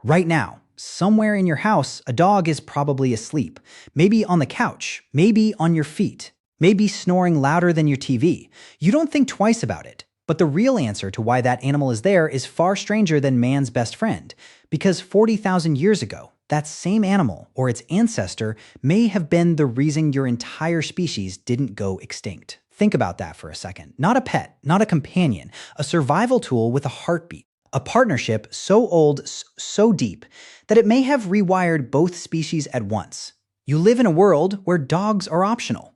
Right now, somewhere in your house, a dog is probably asleep. Maybe on the couch, maybe on your feet, maybe snoring louder than your TV. You don't think twice about it. But the real answer to why that animal is there is far stranger than man's best friend. Because 40,000 years ago, that same animal, or its ancestor, may have been the reason your entire species didn't go extinct. Think about that for a second. Not a pet, not a companion, a survival tool with a heartbeat. A partnership so old, so deep, that it may have rewired both species at once. You live in a world where dogs are optional.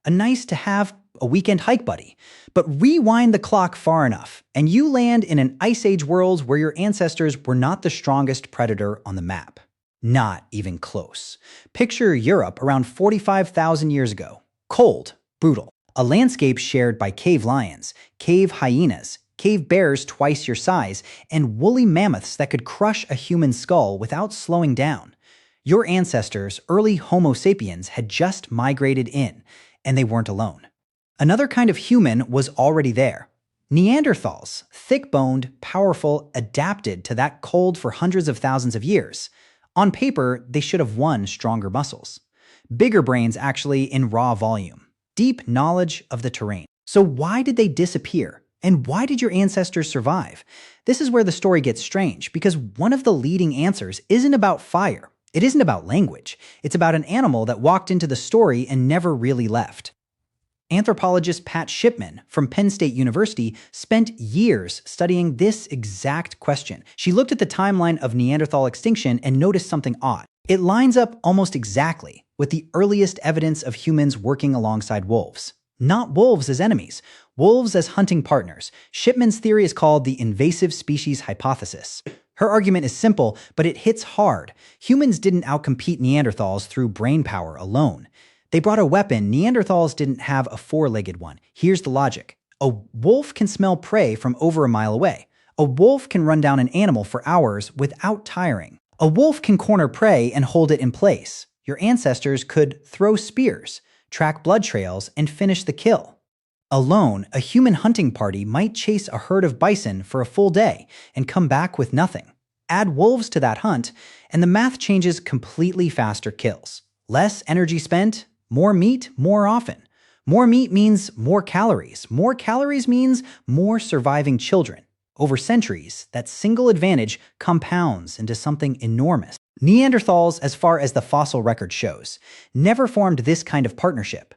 A nice to have a weekend hike buddy. But rewind the clock far enough, and you land in an Ice Age world where your ancestors were not the strongest predator on the map. Not even close. Picture Europe around 45,000 years ago. Cold, brutal. A landscape shared by cave lions, cave hyenas, cave bears twice your size, and woolly mammoths that could crush a human skull without slowing down. Your ancestors, early Homo sapiens, had just migrated in, and they weren't alone. Another kind of human was already there. Neanderthals, thick-boned, powerful, adapted to that cold for hundreds of thousands of years. On paper, they should have won stronger muscles. Bigger brains actually in raw volume. Deep knowledge of the terrain. So why did they disappear? And why did your ancestors survive? This is where the story gets strange, because one of the leading answers isn't about fire. It isn't about language. It's about an animal that walked into the story and never really left. Anthropologist Pat Shipman from Penn State University spent years studying this exact question. She looked at the timeline of Neanderthal extinction and noticed something odd. It lines up almost exactly with the earliest evidence of humans working alongside wolves. Not wolves as enemies, wolves as hunting partners. Shipman's theory is called the invasive species hypothesis. Her argument is simple, but it hits hard. Humans didn't outcompete Neanderthals through brain power alone. They brought a weapon. Neanderthals didn't have a four-legged one. Here's the logic. A wolf can smell prey from over a mile away. A wolf can run down an animal for hours without tiring. A wolf can corner prey and hold it in place. Your ancestors could throw spears, track blood trails, and finish the kill. Alone, a human hunting party might chase a herd of bison for a full day and come back with nothing. Add wolves to that hunt, and the math changes completely. Faster kills. Less energy spent, more meat, more often. More meat means more calories. More calories means more surviving children. Over centuries, that single advantage compounds into something enormous. Neanderthals, as far as the fossil record shows, never formed this kind of partnership.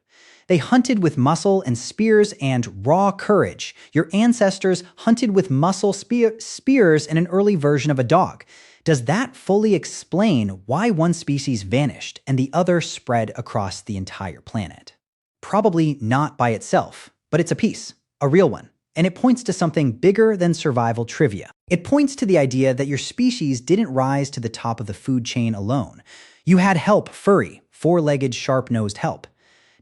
They hunted with muscle and spears and raw courage. Your ancestors hunted with muscle spears and an early version of a dog. Does that fully explain why one species vanished and the other spread across the entire planet? Probably not by itself, but it's a piece, a real one. And it points to something bigger than survival trivia. It points to the idea that your species didn't rise to the top of the food chain alone. You had help, furry, four-legged, sharp-nosed help.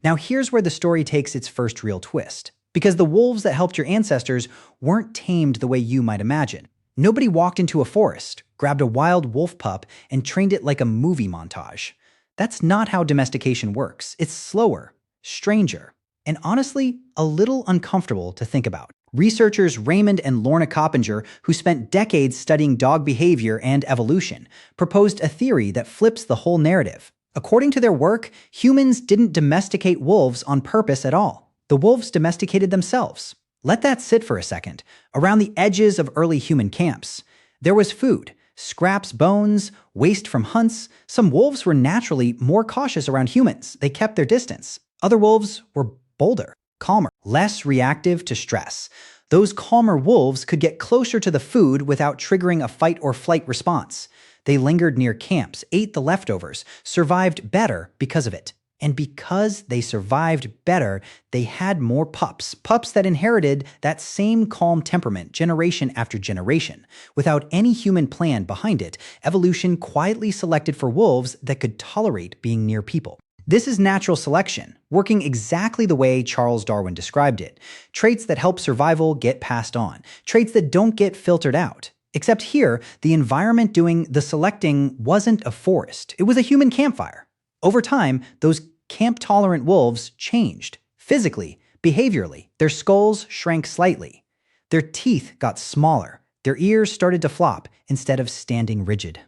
Now here's where the story takes its first real twist. Because the wolves that helped your ancestors weren't tamed the way you might imagine. Nobody walked into a forest, grabbed a wild wolf pup, and trained it like a movie montage. That's not how domestication works. It's slower, stranger, and honestly, a little uncomfortable to think about. Researchers Raymond and Lorna Coppinger, who spent decades studying dog behavior and evolution, proposed a theory that flips the whole narrative. According to their work, humans didn't domesticate wolves on purpose at all. The wolves domesticated themselves. Let that sit for a second. Around the edges of early human camps, there was food, scraps, bones, waste from hunts. Some wolves were naturally more cautious around humans. They kept their distance. Other wolves were bolder, calmer, less reactive to stress. Those calmer wolves could get closer to the food without triggering a fight or flight response. They lingered near camps, ate the leftovers, survived better because of it. And because they survived better, they had more pups that inherited that same calm temperament generation after generation. Without any human plan behind it, evolution quietly selected for wolves that could tolerate being near people. This is natural selection, working exactly the way Charles Darwin described it. Traits that help survival get passed on, traits that don't get filtered out. Except here, the environment doing the selecting wasn't a forest, it was a human campfire. Over time, those camp-tolerant wolves changed. Physically, behaviorally, their skulls shrank slightly. Their teeth got smaller. Their ears started to flop instead of standing rigid.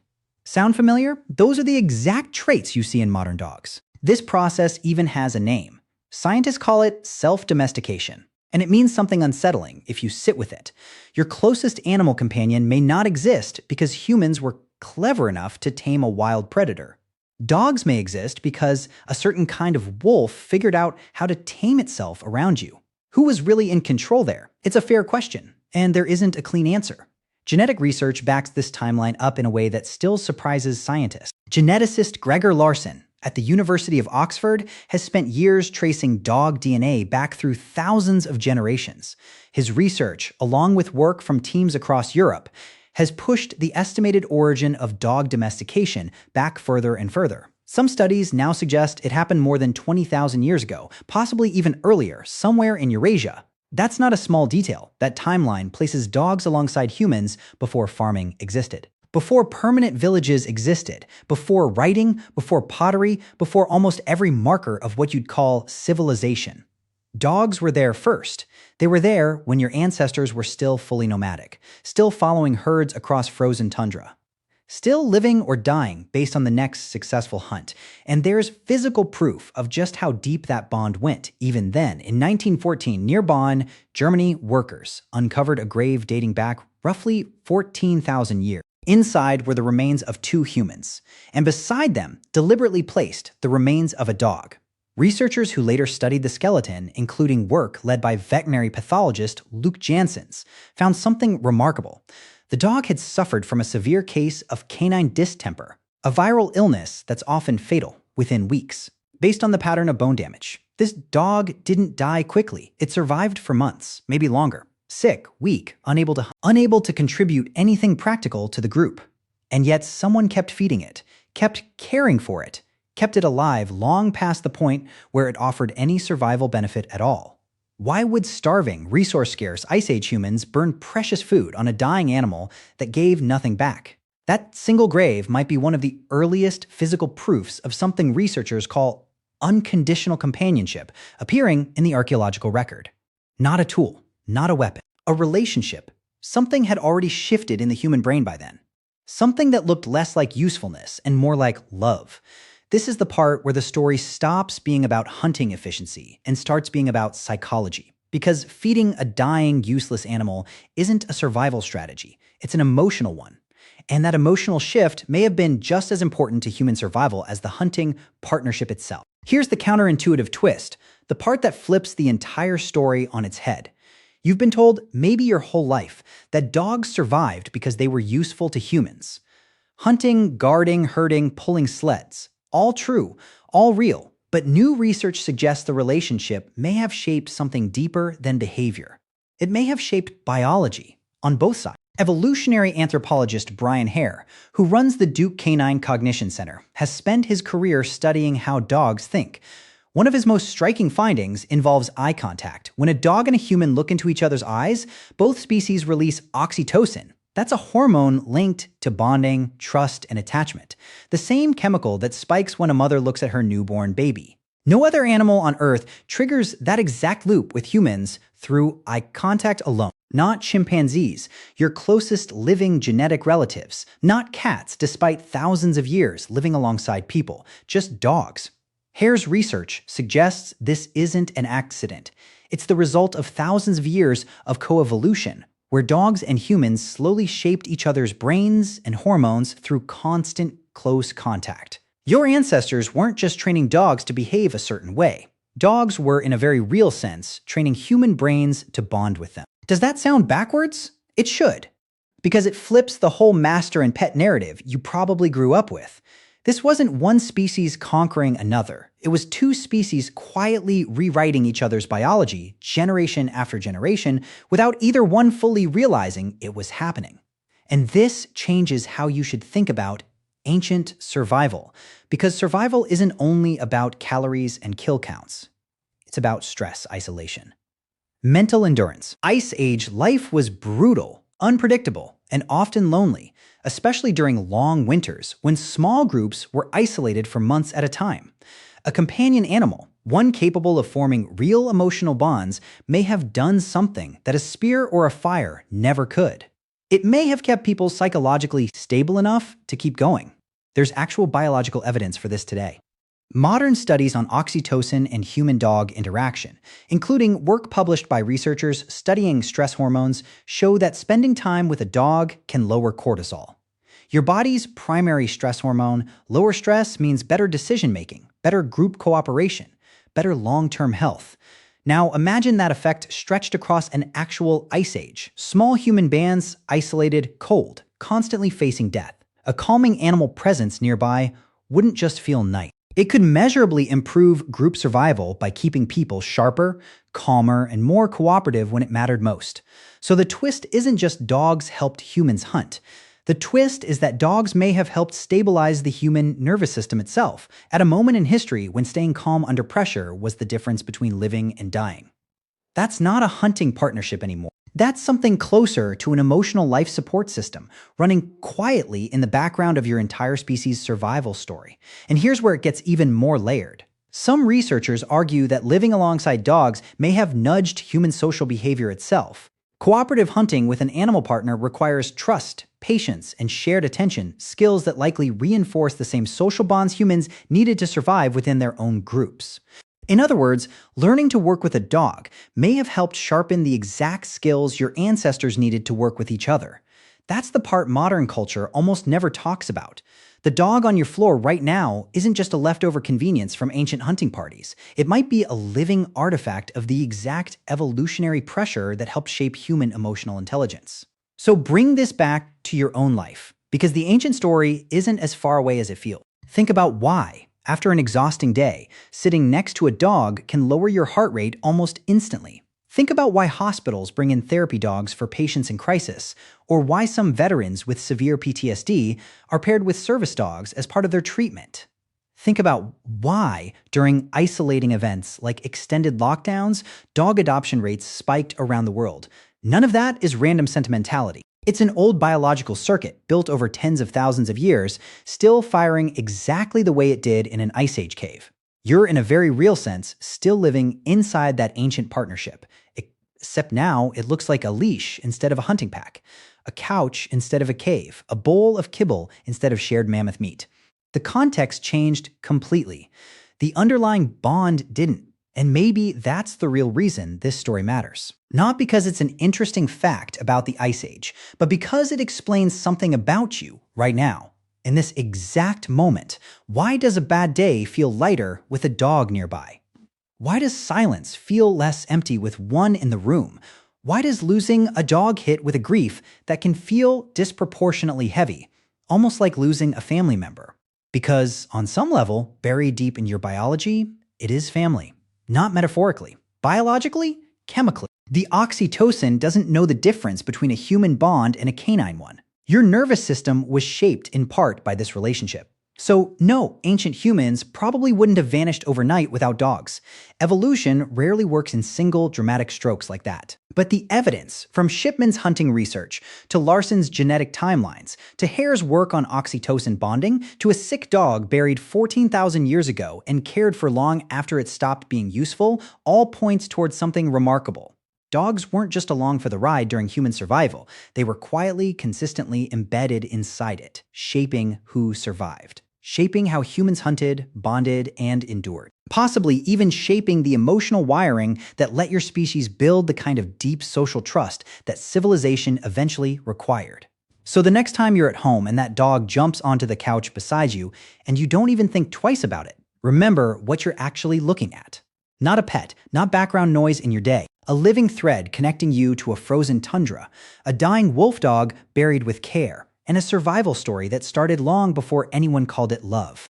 Sound familiar? Those are the exact traits you see in modern dogs. This process even has a name. Scientists call it self-domestication. And it means something unsettling if you sit with it. Your closest animal companion may not exist because humans were clever enough to tame a wild predator. Dogs may exist because a certain kind of wolf figured out how to tame itself around you. Who was really in control there? It's a fair question, and there isn't a clean answer. Genetic research backs this timeline up in a way that still surprises scientists. Geneticist Gregor Larson at the University of Oxford has spent years tracing dog DNA back through thousands of generations. His research, along with work from teams across Europe, has pushed the estimated origin of dog domestication back further and further. Some studies now suggest it happened more than 20,000 years ago, possibly even earlier, somewhere in Eurasia. That's not a small detail. That timeline places dogs alongside humans before farming existed. Before permanent villages existed, before writing, before pottery, before almost every marker of what you'd call civilization. Dogs were there first. They were there when your ancestors were still fully nomadic, still following herds across frozen tundra, still living or dying based on the next successful hunt. And there's physical proof of just how deep that bond went. Even then, in 1914, near Bonn, Germany, workers uncovered a grave dating back roughly 14,000 years. Inside were the remains of two humans, and beside them, deliberately placed, the remains of a dog. Researchers who later studied the skeleton, including work led by veterinary pathologist Luc Janssens, found something remarkable. The dog had suffered from a severe case of canine distemper, a viral illness that's often fatal within weeks. Based on the pattern of bone damage, this dog didn't die quickly. It survived for months, maybe longer. Sick, weak, unable to contribute anything practical to the group. And yet someone kept feeding it, kept caring for it, kept it alive long past the point where it offered any survival benefit at all. Why would starving, resource-scarce Ice Age humans burn precious food on a dying animal that gave nothing back? That single grave might be one of the earliest physical proofs of something researchers call unconditional companionship appearing in the archaeological record. Not a tool. Not a weapon, a relationship. Something had already shifted in the human brain by then. Something that looked less like usefulness and more like love. This is the part where the story stops being about hunting efficiency and starts being about psychology. Because feeding a dying, useless animal isn't a survival strategy. It's an emotional one. And that emotional shift may have been just as important to human survival as the hunting partnership itself. Here's the counterintuitive twist, the part that flips the entire story on its head. You've been told, maybe your whole life, that dogs survived because they were useful to humans. Hunting, guarding, herding, pulling sleds. All true, all real. But new research suggests the relationship may have shaped something deeper than behavior. It may have shaped biology, on both sides. Evolutionary anthropologist Brian Hare, who runs the Duke Canine Cognition Center, has spent his career studying how dogs think. One of his most striking findings involves eye contact. When a dog and a human look into each other's eyes, both species release oxytocin. That's a hormone linked to bonding, trust, and attachment. The same chemical that spikes when a mother looks at her newborn baby. No other animal on Earth triggers that exact loop with humans through eye contact alone. Not chimpanzees, your closest living genetic relatives. Not cats, despite thousands of years living alongside people. Just dogs. Hare's research suggests this isn't an accident. It's the result of thousands of years of coevolution, where dogs and humans slowly shaped each other's brains and hormones through constant, close contact. Your ancestors weren't just training dogs to behave a certain way. Dogs were, in a very real sense, training human brains to bond with them. Does that sound backwards? It should, because it flips the whole master and pet narrative you probably grew up with. This wasn't one species conquering another. It was two species quietly rewriting each other's biology, generation after generation, without either one fully realizing it was happening. And this changes how you should think about ancient survival, because survival isn't only about calories and kill counts. It's about stress isolation. Mental endurance. Ice Age life was brutal, unpredictable, and often lonely, especially during long winters when small groups were isolated for months at a time. A companion animal, one capable of forming real emotional bonds, may have done something that a spear or a fire never could. It may have kept people psychologically stable enough to keep going. There's actual biological evidence for this today. Modern studies on oxytocin and human-dog interaction, including work published by researchers studying stress hormones, show that spending time with a dog can lower cortisol. Your body's primary stress hormone. Lower stress means better decision-making, better group cooperation, better long-term health. Now imagine that effect stretched across an actual ice age. Small human bands, isolated, cold, constantly facing death. A calming animal presence nearby wouldn't just feel nice. It could measurably improve group survival by keeping people sharper, calmer, and more cooperative when it mattered most. So the twist isn't just dogs helped humans hunt. The twist is that dogs may have helped stabilize the human nervous system itself, at a moment in history when staying calm under pressure was the difference between living and dying. That's not a hunting partnership anymore. That's something closer to an emotional life support system, running quietly in the background of your entire species' survival story. And here's where it gets even more layered. Some researchers argue that living alongside dogs may have nudged human social behavior itself. Cooperative hunting with an animal partner requires trust, patience, and shared attention, skills that likely reinforce the same social bonds humans needed to survive within their own groups. In other words, learning to work with a dog may have helped sharpen the exact skills your ancestors needed to work with each other. That's the part modern culture almost never talks about. The dog on your floor right now isn't just a leftover convenience from ancient hunting parties. It might be a living artifact of the exact evolutionary pressure that helped shape human emotional intelligence. So bring this back to your own life, because the ancient story isn't as far away as it feels. Think about why. After an exhausting day, sitting next to a dog can lower your heart rate almost instantly. Think about why hospitals bring in therapy dogs for patients in crisis, or why some veterans with severe PTSD are paired with service dogs as part of their treatment. Think about why, during isolating events like extended lockdowns, dog adoption rates spiked around the world. None of that is random sentimentality. It's an old biological circuit built over tens of thousands of years, still firing exactly the way it did in an ice age cave. You're, in a very real sense, still living inside that ancient partnership, except now it looks like a leash instead of a hunting pack, a couch instead of a cave, a bowl of kibble instead of shared mammoth meat. The context changed completely. The underlying bond didn't. And maybe that's the real reason this story matters. Not because it's an interesting fact about the Ice Age, but because it explains something about you right now. In this exact moment, why does a bad day feel lighter with a dog nearby? Why does silence feel less empty with one in the room? Why does losing a dog hit with a grief that can feel disproportionately heavy, almost like losing a family member? Because on some level, buried deep in your biology, it is family. Not metaphorically. Biologically, chemically. The oxytocin doesn't know the difference between a human bond and a canine one. Your nervous system was shaped in part by this relationship. So no, ancient humans probably wouldn't have vanished overnight without dogs. Evolution rarely works in single, dramatic strokes like that. But the evidence, from Shipman's hunting research, to Larson's genetic timelines, to Hare's work on oxytocin bonding, to a sick dog buried 14,000 years ago and cared for long after it stopped being useful, all points towards something remarkable. Dogs weren't just along for the ride during human survival. They were quietly, consistently embedded inside it, shaping who survived. Shaping how humans hunted, bonded, and endured. Possibly even shaping the emotional wiring that let your species build the kind of deep social trust that civilization eventually required. So the next time you're at home and that dog jumps onto the couch beside you and you don't even think twice about it, remember what you're actually looking at. Not a pet, not background noise in your day. A living thread connecting you to a frozen tundra, a dying wolf dog buried with care, and a survival story that started long before anyone called it love.